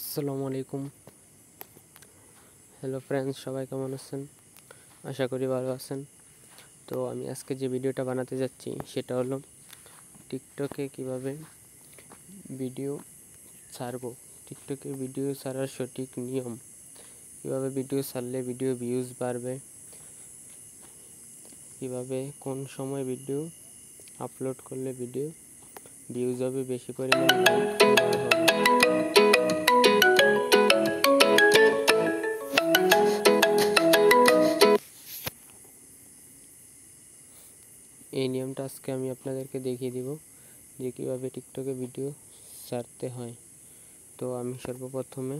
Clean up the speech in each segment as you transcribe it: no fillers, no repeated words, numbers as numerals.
আসসালামু আলাইকুম। Hello friends, সবাই কেমন আছেন? আশা করি ভালো আছেন। তো আমি আজকে যে ভিডিওটা বানাতে যাচ্ছি সেটা হলো টিকটকে কিভাবে ভিডিও ছাড়বো, টিকটকে ভিডিও ছাড়ার সঠিক নিয়ম, কিভাবে ভিডিও ছাড়লে ভিডিও ভিউজ বাড়বে, কিভাবে কোন সময় ভিডিও আপলোড করলে ভিডিও ভিউজ হবে, বেশি পরিমাণ লাইক ফলোয়ার হবে। এই নিয়মটা আজকে আমি আপনাদেরকে দেখিয়ে দিব যে কীভাবে টিকটকে ভিডিও ছাড়তে হয়। তো আমি সর্বপ্রথমে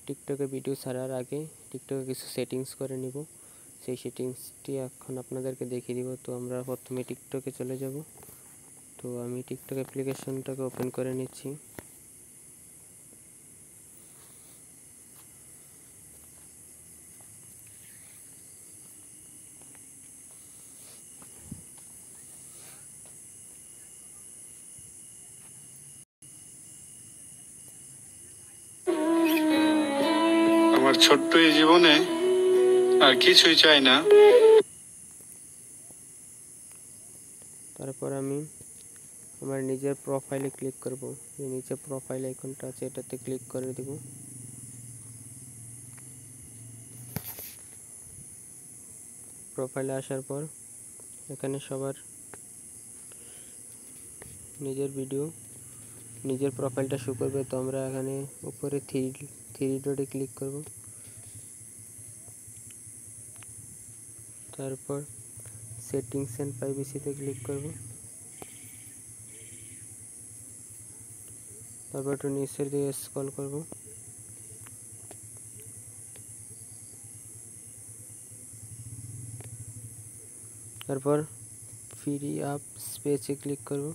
টিকটকে ভিডিও ছাড়ার আগে টিকটকে কিছু সেটিংস করে নিব। সেই সেটিংসটি এখন আপনাদেরকে দেখিয়ে দিব। তো আমরা প্রথমে টিকটকে চলে যাব। তো আমি টিকটক অ্যাপ্লিকেশনটাকে ওপেন করে নিচ্ছি। আমার ছোট্ট এই জীবনে আর কিছুই চাই না। তারপর আমি আমার নিজের প্রোফাইলে ক্লিক করব। এই নিচে প্রোফাইল আইকনটা আছে, এটাতে ক্লিক করে দেব। প্রোফাইলে আসার পর এখানে সবার নিজের প্রোফাইলটা শো করবে। তো আমরা এখানে উপরে থ্রি ডটে ক্লিক করব। তারপর সেটিংস এন্ড প্রাইভেসিতে ক্লিক করব। তারপর একটু নিচের দিকে স্ক্রল করব। তারপর ফ্রি অ্যাপ স্পেসে ক্লিক করব।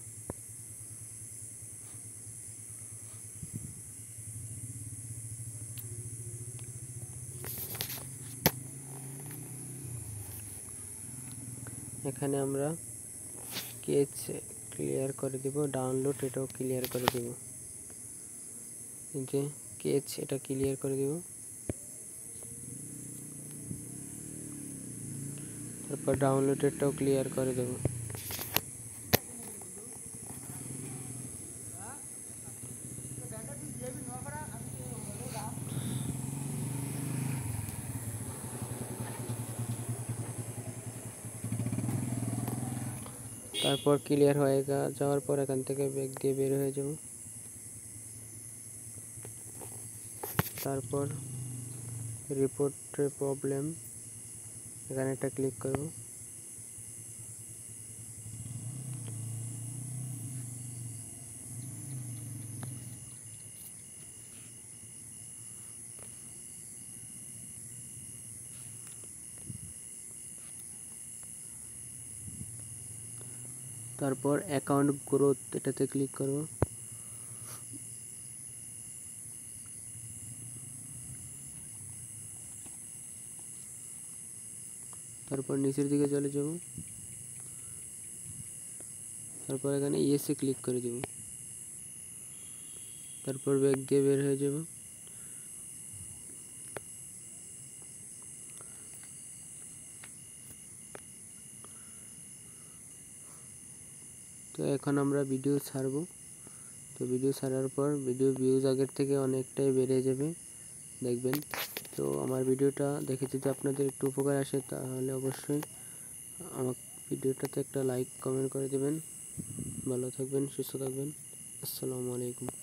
এখানে আমরা কেচ ক্লিয়ার করে দিব, ডাউনলোড এটাও ক্লিয়ার করে দিব। এই যে কেচ, এটা ক্লিয়ার করে দিব। তারপর ডাউনলোডেরটাও ক্লিয়ার করে দেব। তারপর ক্লিয়ার হয়ে যাওয়ার পর এখান থেকে ব্যাক দিয়ে বের হয়ে যাব। তারপর রিপোর্টের প্রবলেম, এখানে একটা ক্লিক করব। তারপর অ্যাকাউন্ট গ্রোথ, এটাতে ক্লিক করব। তারপর নিচের দিকে চলে যাব। তারপর এখানে ইয়েসে ক্লিক করে দেব। তারপর ব্যাক দিয়ে বের হয়ে যাব। তো এখন আমরা ভিডিও ছাড়ব। তো ভিডিও ছাড়ার পর ভিডিও ভিউজ আগের থেকে অনেকটাই বেড়ে যাবে, দেখবেন। তো আমার ভিডিওটা দেখে যদি আপনাদের একটু উপকার আসে তাহলে অবশ্যই আমার ভিডিওটাতে একটা লাইক কমেন্ট করে দেবেন। ভালো থাকবেন, সুস্থ থাকবেন। আসসালামু আলাইকুম।